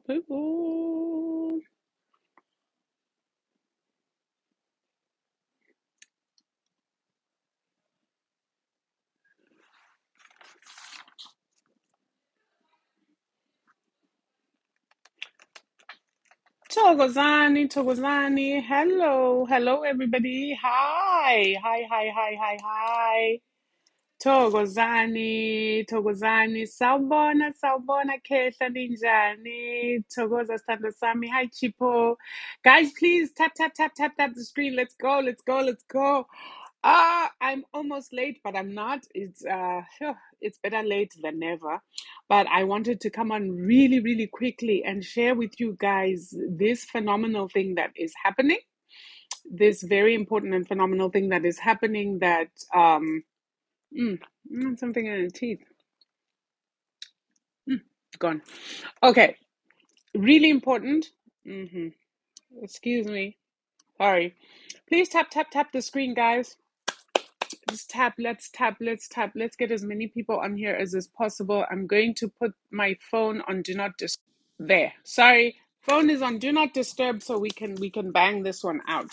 people. Thokozani. Hello, everybody. Hi. Thokozani. Sawubona, Kehla ninjani. Thokoza sithando sami. Hi, Chipo. Guys, please tap the screen. Let's go. I'm almost late, but I'm not. It's better late than never. But I wanted to come on really quickly and share with you guys this phenomenal thing that is happening. This very important and phenomenal thing that is happening that mm, something in the teeth. Gone. Okay. Really important. Excuse me. Sorry. Please tap the screen, guys. Let's get as many people on here as is possible. I'm going to put my phone on do not disturb. There. Sorry. Phone is on do not disturb so we can bang this one out.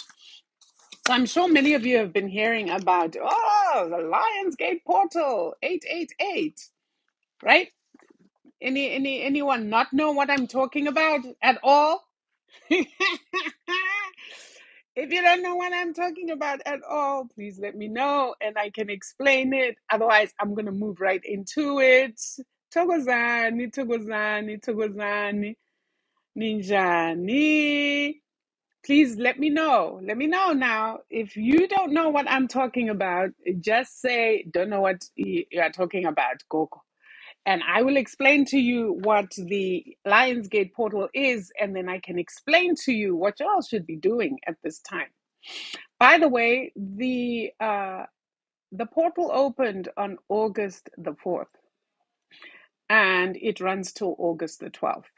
So I'm sure many of you have been hearing about the Lionsgate portal 888, right? Anyone not know what I'm talking about at all? If you don't know what I'm talking about at all, please let me know and I can explain it. Otherwise, I'm going to move right into it. Thokozani, ninjani. Please let me know. Let me know now. If you don't know what I'm talking about, just say, don't know what you are talking about, Coco. And I will explain to you what the Lionsgate portal is, and then I can explain to you what you all should be doing at this time. By the way, the portal opened on August the 4th, and it runs till August the 12th.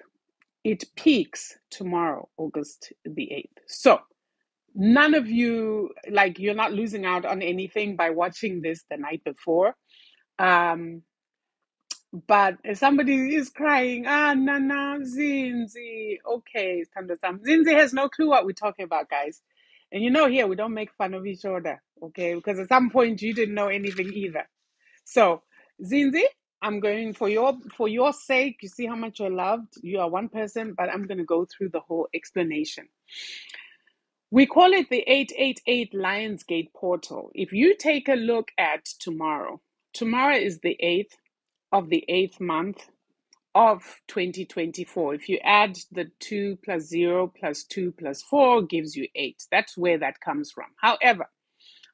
It peaks tomorrow, August the 8th. So none of you, like, you're not losing out on anything by watching this the night before. But if somebody is crying, Nana, Zinzi. Okay, Tando-san. Zinzi has no clue what we're talking about, guys. And you know, here we don't make fun of each other, okay? Because at some point you didn't know anything either. So, Zinzi, I'm going for your sake. You see how much you're loved. You are one person, but I'm going to go through the whole explanation. We call it the 888 Lionsgate portal. If you take a look at tomorrow is the 8th of the 8th month of 2024. If you add the 2 plus 0 plus 2 plus 4 gives you 8. That's where that comes from. However,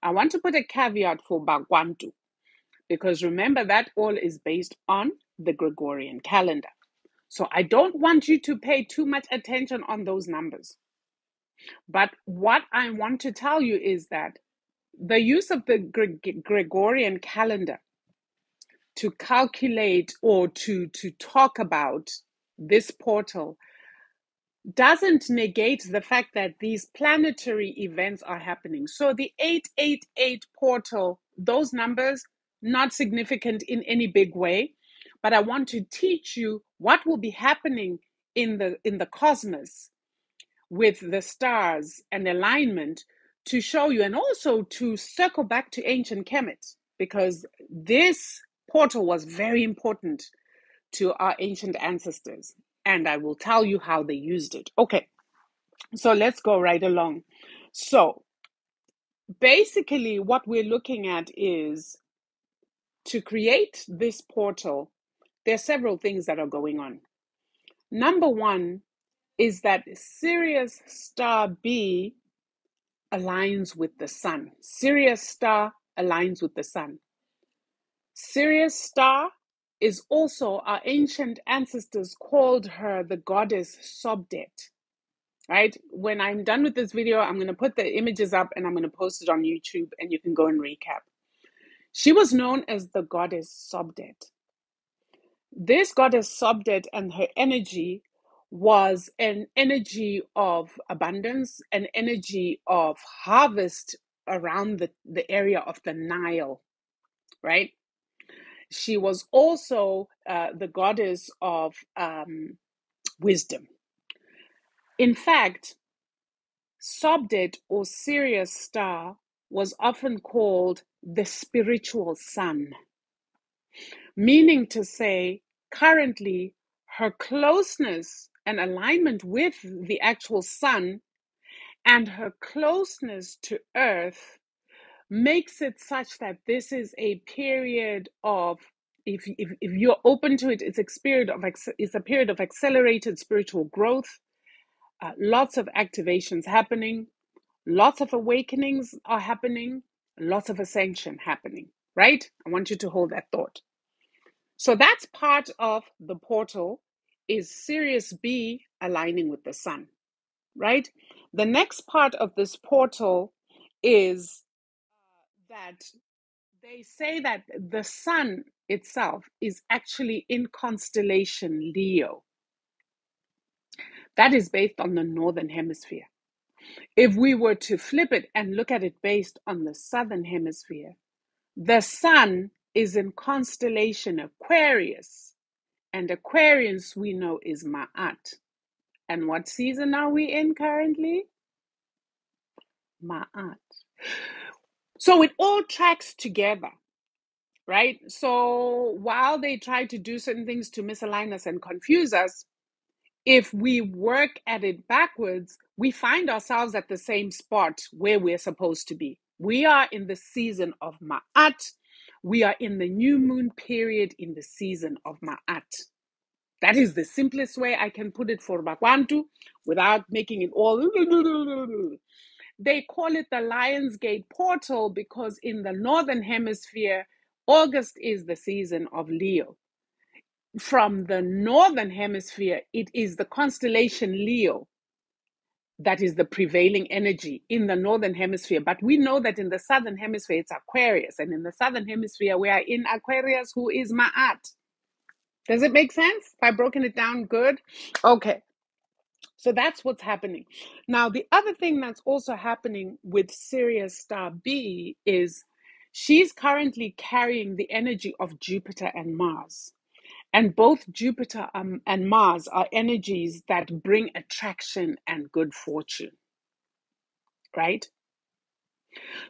I want to put a caveat for bakwaNtu, because remember that all is based on the Gregorian calendar. So I don't want you to pay too much attention on those numbers. But what I want to tell you is that the use of the Gregorian calendar to calculate or to talk about this portal doesn't negate the fact that these planetary events are happening. So the 888 portal, those numbers, not significant in any big way, but I want to teach you what will be happening in the cosmos with the stars and alignment to show you, and also to circle back to ancient Kemet, because this portal was very important to our ancient ancestors, and I will tell you how they used it. Okay, so let's go right along. So basically what we're looking at is, to create this portal, there are several things that are going on. Number one is that Sirius star B aligns with the sun. Sirius star aligns with the sun. Sirius star is also, our ancient ancestors called her the goddess Sobdet, right? When I'm done with this video, I'm going to put the images up and I'm going to post it on YouTube and you can go and recap. She was known as the goddess Sobdet. This goddess Sobdet and her energy was an energy of abundance, an energy of harvest around the area of the Nile, right? She was also the goddess of wisdom. In fact, Sobdet or Sirius star was often called the spiritual sun, meaning to say, currently, her closeness and alignment with the actual sun and her closeness to Earth makes it such that this is a period of, if you're open to it, it's a period of accelerated spiritual growth, lots of activations happening, lots of awakenings are happening, lots of ascension happening, right? I want you to hold that thought. So that's part of the portal, is Sirius B aligning with the sun, right? The next part of this portal is that they say that the sun itself is actually in constellation Leo. That is based on the northern hemisphere. If we were to flip it and look at it based on the southern hemisphere, the sun is in constellation Aquarius, and Aquarius we know is Ma'at. And what season are we in currently? Ma'at. So it all tracks together, right? So while they try to do certain things to misalign us and confuse us, if we work at it backwards, we find ourselves at the same spot where we're supposed to be. We are in the season of Ma'at. We are in the new moon period in the season of Ma'at. That is the simplest way I can put it for bakwaNtu without making it all. They call it the Lion's Gate portal because in the northern hemisphere, August is the season of Leo. From the northern hemisphere, it is the constellation Leo that is the prevailing energy in the northern hemisphere. But we know that in the southern hemisphere, it's Aquarius. And in the southern hemisphere, we are in Aquarius, who is Ma'at. Does it make sense? Have I broken it down good? Okay. So that's what's happening. Now, the other thing that's also happening with Sirius star B is she's currently carrying the energy of Jupiter and Mars. And both Jupiter and Mars are energies that bring attraction and good fortune, right?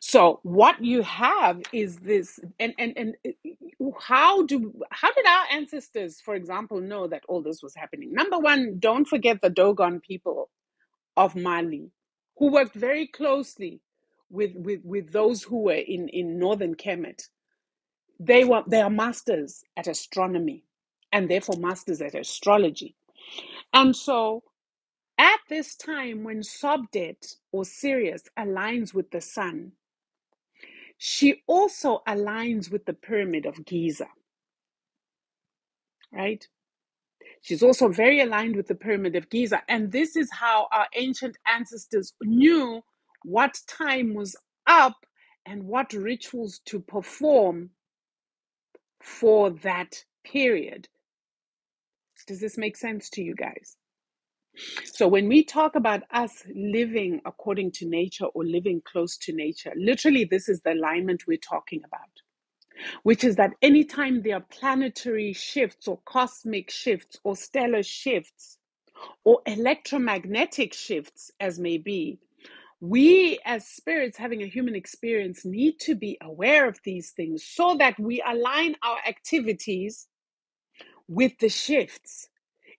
So what you have is this, and how did our ancestors, for example, know that all this was happening? Number one, don't forget the Dogon people of Mali, who worked very closely with those who were in northern Kemet. They are masters at astronomy and therefore masters at astrology. And so at this time when Sobdet or Sirius aligns with the sun, she also aligns with the pyramid of Giza, right? She's also very aligned with the pyramid of Giza. And this is how our ancient ancestors knew what time was up and what rituals to perform for that period. Does this make sense to you guys? So when we talk about us living according to nature or living close to nature, literally this is the alignment we're talking about, which is that anytime there are planetary shifts or cosmic shifts or stellar shifts or electromagnetic shifts, as may be, we as spirits having a human experience need to be aware of these things so that we align our activities with the shifts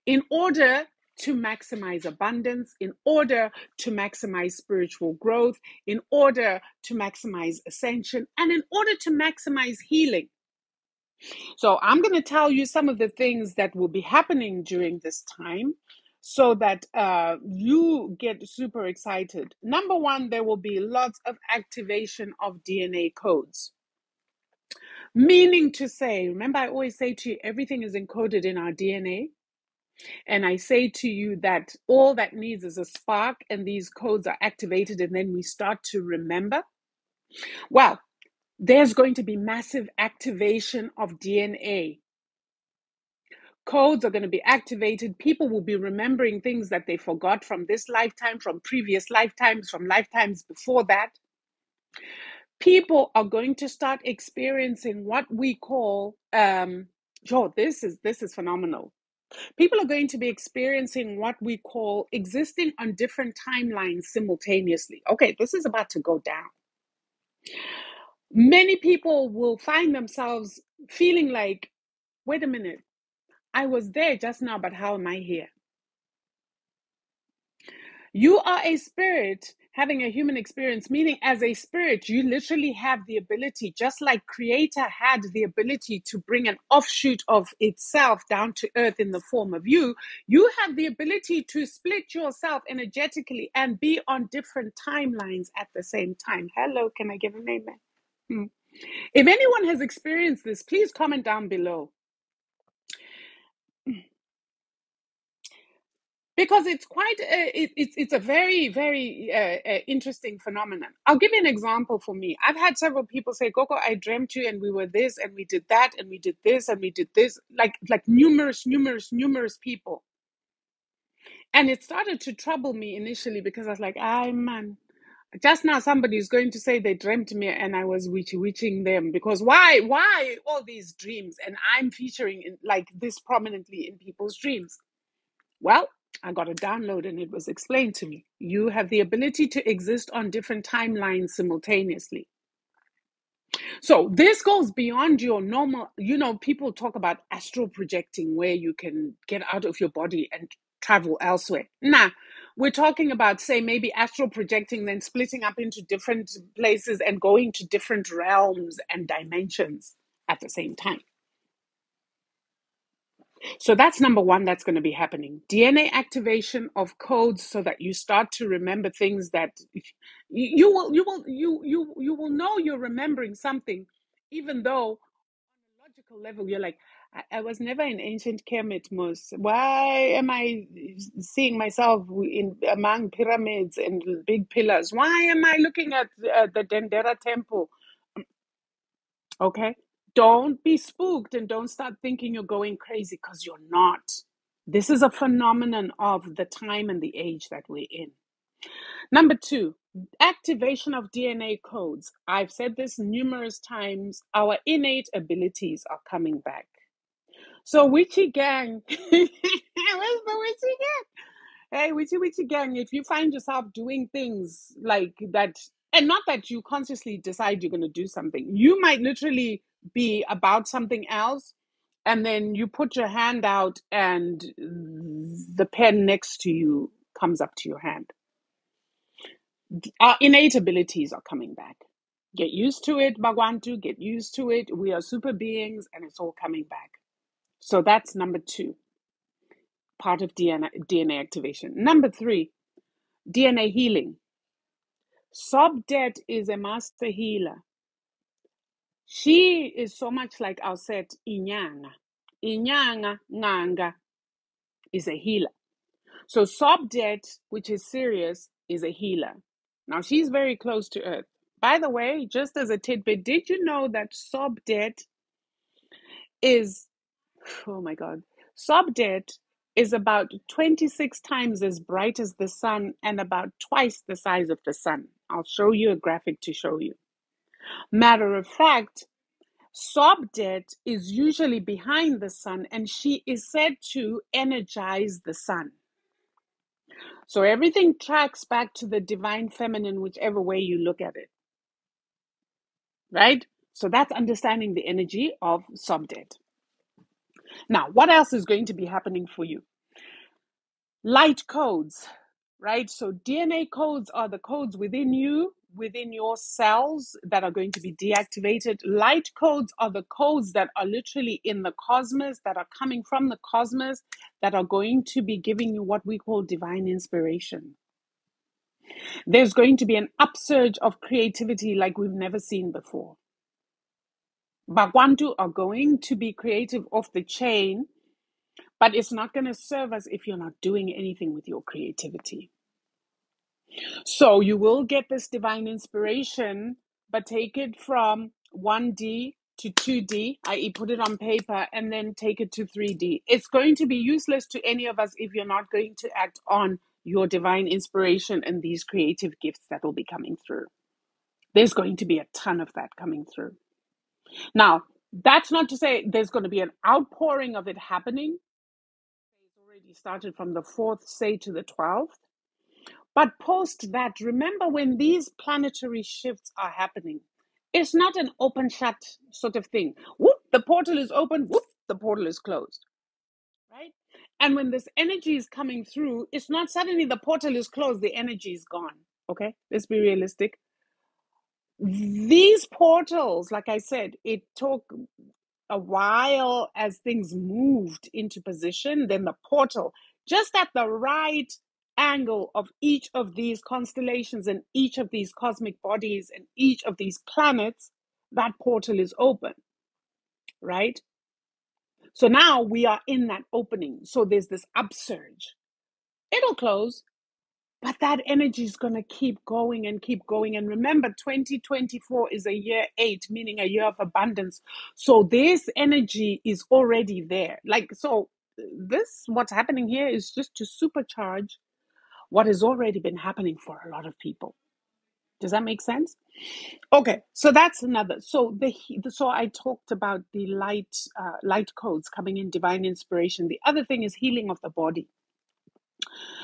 in order to maximize abundance, in order to maximize spiritual growth, in order to maximize ascension, and in order to maximize healing. So I'm going to tell you some of the things that will be happening during this time so that you get super excited. Number one, there will be lots of activation of DNA codes. Meaning to say, remember I always say to you, everything is encoded in our DNA. And I say to you that all that needs is a spark and these codes are activated and then we start to remember. Well, there's going to be massive activation of DNA. Codes are going to be activated. People will be remembering things that they forgot from this lifetime, from previous lifetimes, from lifetimes before that. People are going to start experiencing what we call, this is phenomenal. People are going to be experiencing what we call existing on different timelines simultaneously. Okay, this is about to go down. Many people will find themselves feeling like, wait a minute, I was there just now, but how am I here? You are a spirit having a human experience, meaning as a spirit, you literally have the ability, just like Creator had the ability to bring an offshoot of itself down to earth in the form of you. You have the ability to split yourself energetically and be on different timelines at the same time. Hello, can I get an amen? If anyone has experienced this, please comment down below. Because it's quite it's a very very interesting phenomenon. I'll give you an example. For me, I've had several people say, Coco, I dreamt you and we were this and we did that and we did this and we did this, like numerous people. And it started to trouble me initially because I was like, man, just now somebody's going to say they dreamt me and I was witching them, because why all these dreams and I'm featuring in, like this prominently in people's dreams. Well, I got a download and it was explained to me. You have the ability to exist on different timelines simultaneously. So this goes beyond your normal, people talk about astral projecting where you can get out of your body and travel elsewhere. Nah, we're talking about, say, maybe astral projecting, then splitting up into different places and going to different realms and dimensions at the same time. So that's number one that's going to be happening. DNA activation of codes so that you start to remember things that you will know you're remembering something, even though on a logical level you're like, I was never in ancient Kemet, Mus. Why am I seeing myself in among pyramids and big pillars? Why am I looking at the Dendera temple? Okay. Don't be spooked and don't start thinking you're going crazy, because you're not. This is a phenomenon of the time and the age that we're in. Number two, activation of DNA codes. I've said this numerous times. Our innate abilities are coming back. So, witchy gang, where's the witchy gang? Hey, witchy gang, if you find yourself doing things like that, and not that you consciously decide you're going to do something, you might literally be about something else, and then you put your hand out, and the pen next to you comes up to your hand. Our innate abilities are coming back. Get used to it, bakwaNtu, get used to it. We are super beings, and it's all coming back. So that's number two, part of DNA activation. Number three, DNA healing. Sobdet is a master healer. She is so much like our set Inyanga. Inyanga Nganga is a healer. So Sobdet, which is Sirius, is a healer. Now she's very close to Earth. By the way, just as a tidbit, did you know that Sobdet is, oh my God, Sobdet is about 26 times as bright as the sun and about twice the size of the sun. I'll show you a graphic to show you. Matter of fact, Sobdet is usually behind the sun, and she is said to energize the sun. So everything tracks back to the divine feminine, whichever way you look at it. Right? So that's understanding the energy of Sobdet. Now, what else is going to be happening for you? Light codes, right? So DNA codes are the codes within you, within your cells, that are going to be deactivated. Light codes are the codes that are literally in the cosmos, that are coming from the cosmos, that are going to be giving you what we call divine inspiration. There's going to be an upsurge of creativity like we've never seen before. bakwaNtu are going to be creative off the chain, but it's not going to serve us if you're not doing anything with your creativity. So you will get this divine inspiration, but take it from 1D to 2D, i.e., put it on paper, and then take it to 3D. It's going to be useless to any of us if you're not going to act on your divine inspiration and these creative gifts that will be coming through. There's going to be a ton of that coming through. Now, that's not to say there's going to be an outpouring of it happening, We started from the 4th, say, to the 12th. But post that, remember when these planetary shifts are happening, it's not an open shut sort of thing. Whoop, the portal is open, whoop, the portal is closed, right? And when this energy is coming through, it's not suddenly the portal is closed, the energy is gone. Okay, let's be realistic. These portals, like I said, it took a while as things moved into position. Then the portal, just at the right angle of each of these constellations and each of these cosmic bodies and each of these planets, that portal is open, right? So now we are in that opening. So there's this upsurge. It'll close, but that energy is going to keep going and keep going. And remember, 2024 is a year 8, meaning a year of abundance. So this energy is already there. What's happening here is just to supercharge what has already been happening for a lot of people. Does that make sense? Okay, so that's another. So I talked about the light codes coming in, divine inspiration. The other thing is healing of the body.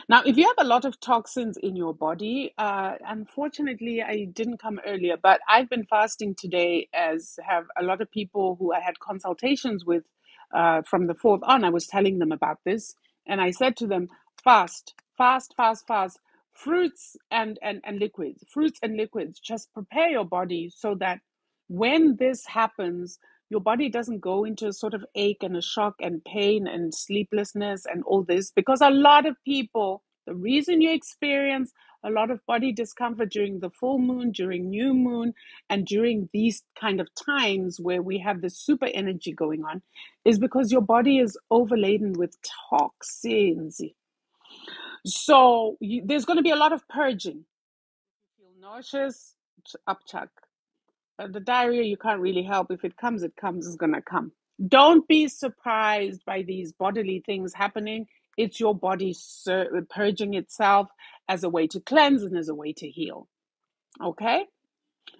Now, if you have a lot of toxins in your body, unfortunately, I didn't come earlier, but I've been fasting today, as have a lot of people who I had consultations with from the 4th on. I was telling them about this, and I said to them, fast, fast, fast, fast. Fruits and liquids. Just prepare your body so that when this happens, your body doesn't go into a sort of ache and a shock and pain and sleeplessness and all this, because a lot of people, the reason you experience a lot of body discomfort during the full moon, during new moon, and during these kind of times where we have this super energy going on, is because your body is overladen with toxins. So there's going to be a lot of purging. If you feel nauseous, upchuck. The diarrhea you can't really help. If it comes, it comes. It's gonna come. Don't be surprised by these bodily things happening. It's your body purging itself as a way to cleanse and as a way to heal. Okay.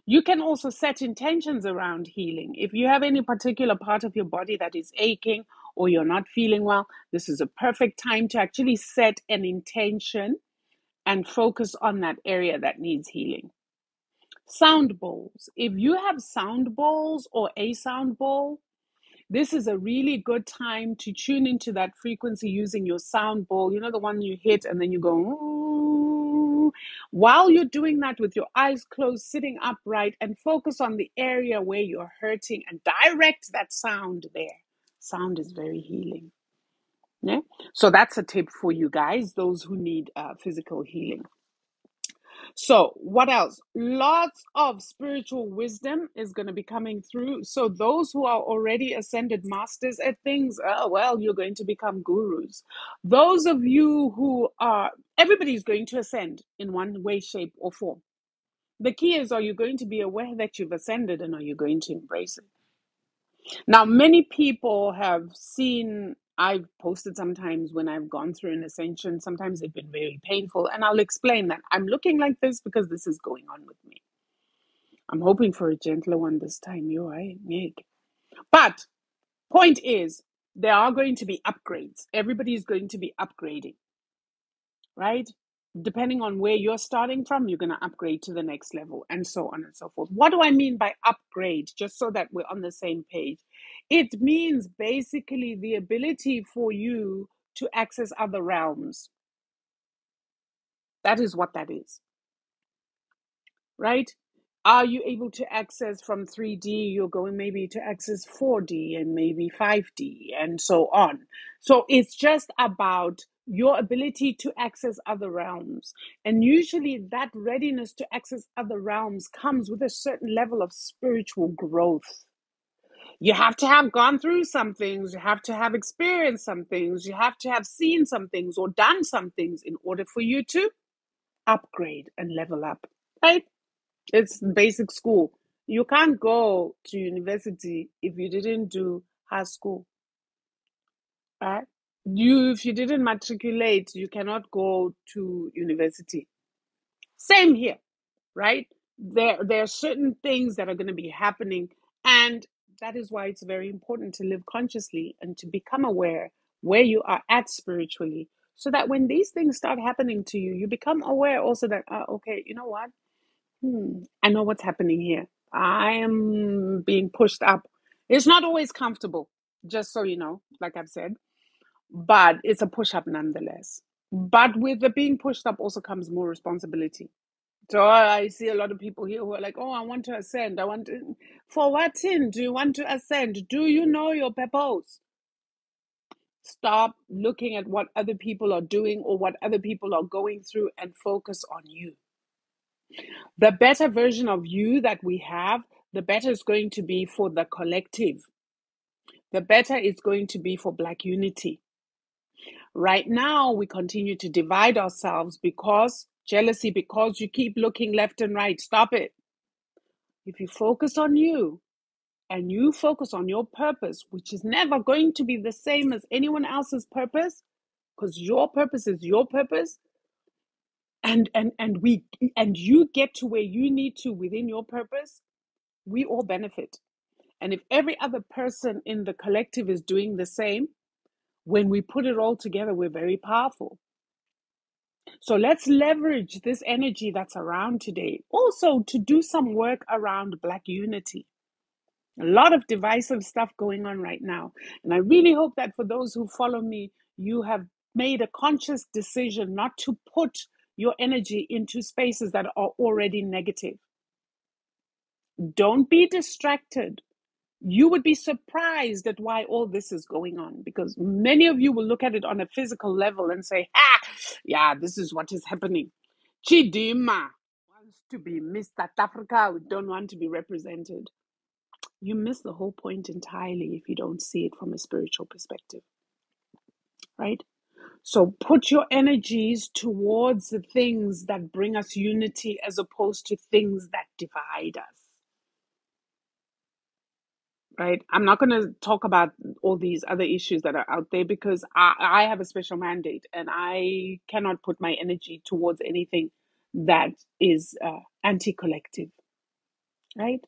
You can also set intentions around healing. If you have any particular part of your body that is aching or you're not feeling well, this is a perfect time to actually set an intention and focus on that area that needs healing. Sound bowls. If you have sound bowls or a sound bowl, this is a really good time to tune into that frequency using your sound bowl. You know, the one you hit and then you go, ooh. While you're doing that with your eyes closed, sitting upright, and focus on the area where you're hurting and direct that sound there. Sound is very healing. Yeah. So that's a tip for you guys, those who need physical healing. So, what else? Lots of spiritual wisdom is going to be coming through. So, those who are already ascended masters at things, oh, well, you're going to become gurus. Those of you who are, everybody's going to ascend in one way, shape, or form. The key is, are you going to be aware that you've ascended and are you going to embrace it? Now, many people have seen, I've posted sometimes when I've gone through an ascension, sometimes they've been very painful, and I'll explain that I'm looking like this because this is going on with me. I'm hoping for a gentler one this time, you're right, Meg. But point is, there are going to be upgrades. Everybody is going to be upgrading, right? Depending on where you're starting from, you're going to upgrade to the next level, and so on and so forth. What do I mean by upgrade? Just so that we're on the same page. It means basically the ability for you to access other realms. That is what that is, right? Are you able to access from 3D? You're going maybe to access 4D and maybe 5D and so on. So it's just about your ability to access other realms. And usually that readiness to access other realms comes with a certain level of spiritual growth. You have to have gone through some things, you have to have experienced some things, you have to have seen some things or done some things in order for you to upgrade and level up, right? It's basic school. You can't go to university if you didn't do high school, right? If you didn't matriculate, you cannot go to university. Same here, right? There are certain things that are going to be happening, and that is why it's very important to live consciously and to become aware where you are at spiritually, so that when these things start happening to you, you become aware also that, okay, you know what? I know what's happening here. I am being pushed up. It's not always comfortable, just so you know, like I've said, but it's a push up nonetheless. But with the being pushed up also comes more responsibility. So I see a lot of people here who are like, oh, I want to ascend. I want to. For what in? Do you want to ascend? Do you know your purpose? Stop looking at what other people are doing or what other people are going through and focus on you. The better version of you that we have, the better it's going to be for the collective. The better it's going to be for Black unity. Right now, we continue to divide ourselves because jealousy, because you keep looking left and right. Stop it. If you focus on you and you focus on your purpose, which is never going to be the same as anyone else's purpose, because your purpose is your purpose, and you get to where you need to within your purpose, we all benefit. And if every other person in the collective is doing the same, when we put it all together, we're very powerful. So let's leverage this energy that's around today also to do some work around Black unity. A lot of divisive stuff going on right now. And I really hope that for those who follow me, you have made a conscious decision not to put your energy into spaces that are already negative. Don't be distracted. You would be surprised at why all this is going on, because many of you will look at it on a physical level and say, yeah, this is what is happening. Chidima wants to be Miss South Africa. We don't want to be represented. You miss the whole point entirely if you don't see it from a spiritual perspective, right? So put your energies towards the things that bring us unity as opposed to things that divide us. Right? I'm not going to talk about all these other issues that are out there because I have a special mandate and I cannot put my energy towards anything that is anti-collective, right?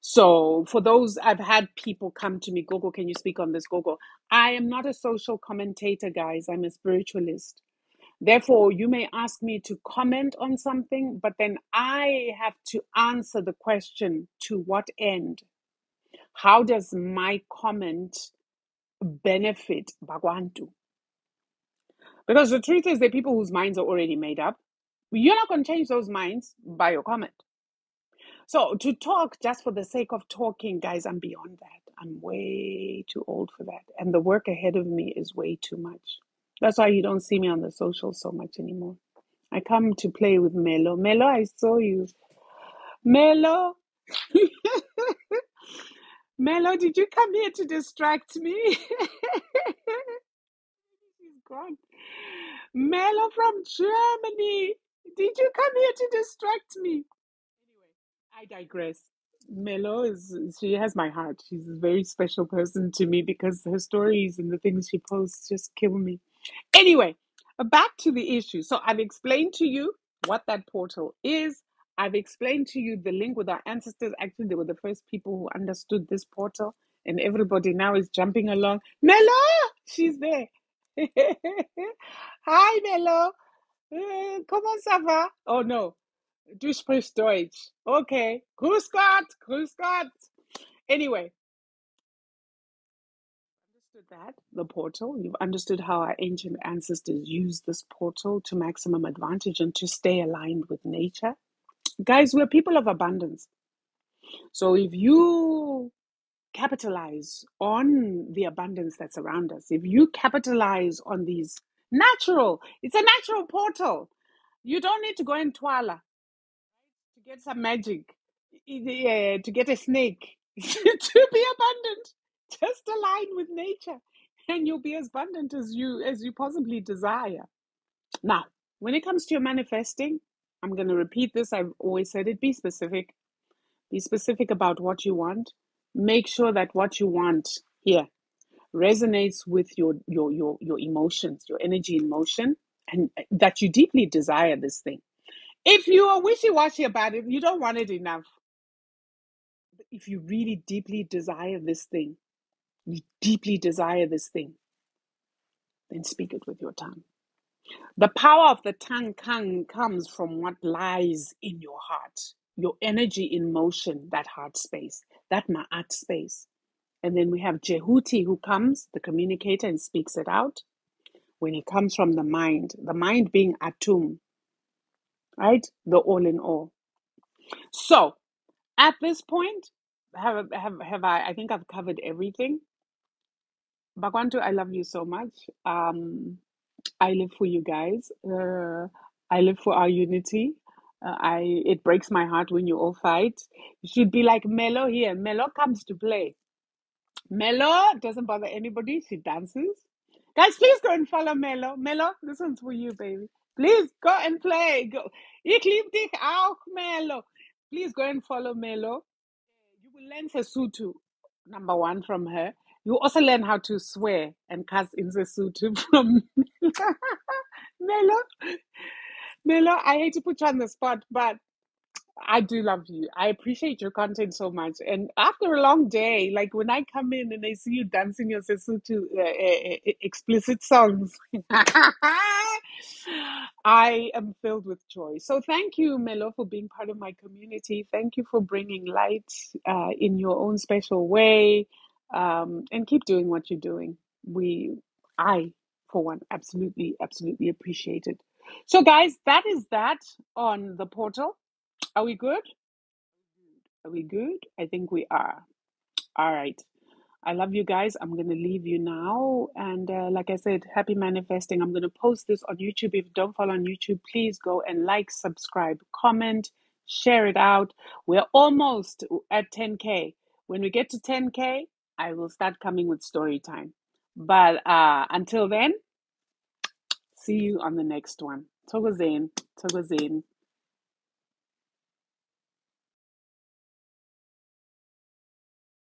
So for those, I've had people come to me, Gogo, can you speak on this, Gogo? I am not a social commentator, guys. I'm a spiritualist. Therefore, you may ask me to comment on something, but then I have to answer the question, to what end? How does my comment benefit bakwaNtu? Because the truth is, there are people whose minds are already made up. You're not going to change those minds by your comment. So to talk just for the sake of talking, guys, I'm beyond that. I'm way too old for that. And the work ahead of me is way too much. That's why you don't see me on the socials so much anymore. I come to play with Melo. Melo, I saw you. Melo. Melo, did you come here to distract me? She's gone. Melo from Germany. Did you come here to distract me? Anyway, I digress. Melo she has my heart. She's a very special person to me because her stories and the things she posts just kill me. Anyway, back to the issue. So I've explained to you what that portal is. I've explained to you the link with our ancestors. Actually, they were the first people who understood this portal, and everybody now is jumping along. Melo, she's there. Hi, Melo. Comment ça va? Oh no, du sprichst Deutsch. Okay. Grüß Gott, grüß Gott. Anyway, understood that, the portal. You've understood how our ancient ancestors used this portal to maximum advantage and to stay aligned with nature. Guys, we're people of abundance. So if you capitalize on the abundance that's around us, if you capitalize on these it's a natural portal. You don't need to go in Twala to get some magic, to get a snake, to be abundant. Just align with nature, and you'll be as abundant as you possibly desire. Now, when it comes to your manifesting, I'm going to repeat this. I've always said it. Be specific. Be specific about what you want. Make sure that what you want here resonates with your emotions, your energy in motion, and that you deeply desire this thing. If you are wishy-washy about it, you don't want it enough. But if you really deeply desire this thing, you deeply desire this thing, then speak it with your tongue. The power of the tongue comes from what lies in your heart, your energy in motion, that heart space, that ma'at space. And then we have Jehuti, who comes, the communicator, and speaks it out when it comes from the mind being Atum, right? The all in all. So at this point, have I think I've covered everything. bakwaNtu, I love you so much. I live for you guys. I live for our unity. It breaks my heart when you all fight. You should be like Melo here. Melo comes to play. Melo doesn't bother anybody. She dances. Guys, please go and follow Melo. Melo, this one's for you, baby. Please go and play. Go. Ik lieb dich auch, Melo. Please go and follow Melo. You will learn Sesotho, number one, from her. You also learn how to swear and cuss in Sesotho from Melo. Melo, I hate to put you on the spot, but I do love you. I appreciate your content so much. And after a long day, like when I come in and I see you dancing your Sesotho explicit songs, I am filled with joy. So thank you, Melo, for being part of my community. Thank you for bringing light in your own special way, and keep doing what you're doing. I, for one, absolutely, absolutely appreciate it. So, guys, that is that on the portal. Are we good? Are we good? I think we are. All right. I love you guys. I'm going to leave you now. And like I said, happy manifesting. I'm going to post this on YouTube. If you don't follow on YouTube, please go and like, subscribe, comment, share it out. We're almost at 10K. When we get to 10K, I will start coming with story time. But until then, see you on the next one. Thokozeni. Thokozeni.